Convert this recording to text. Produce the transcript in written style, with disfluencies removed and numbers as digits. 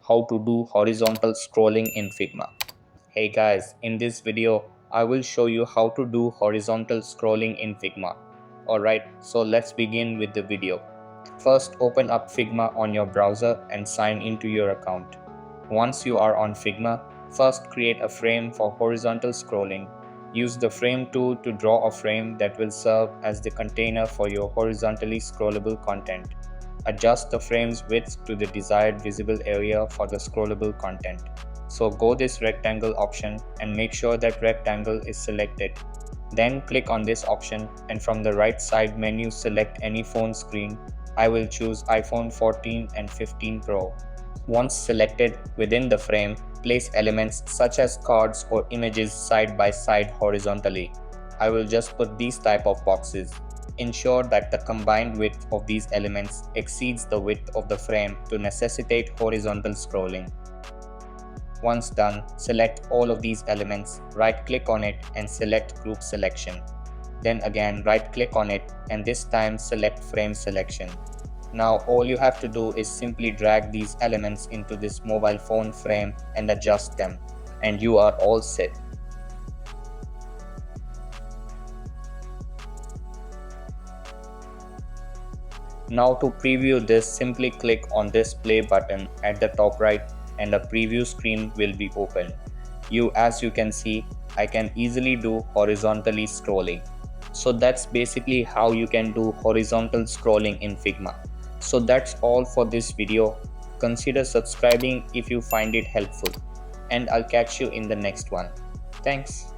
how to do horizontal scrolling in Figma. Hey guys, in this video, I will show you how to do horizontal scrolling in Figma. Alright, so let's begin with the video. First, open up Figma on your browser and sign into your account. Once you are on Figma, first create a frame for horizontal scrolling. Use the frame tool to draw a frame that will serve as the container for your horizontally scrollable content. Adjust the frame's width to the desired visible area for the scrollable content. So go this rectangle option and make sure that rectangle is selected. Then click on this option and from the right side menu select any phone screen. I will choose iPhone 14 and 15 Pro. Once selected, within the frame, place elements such as cards or images side by side horizontally. I will just put these type of boxes. Ensure that the combined width of these elements exceeds the width of the frame to necessitate horizontal scrolling. Once done, select all of these elements, right-click on it and select Group Selection. Then again right-click on it and this time select Frame Selection. Now all you have to do is simply drag these elements into this mobile phone frame and adjust them, and you are all set. Now to preview this, simply click on this play button at the top right and a preview screen will be opened. As you can see, I can easily do horizontally scrolling. So that's basically how you can do horizontal scrolling in Figma. So that's all for this video. Consider subscribing if you find it helpful, and I'll catch you in the next one. Thanks.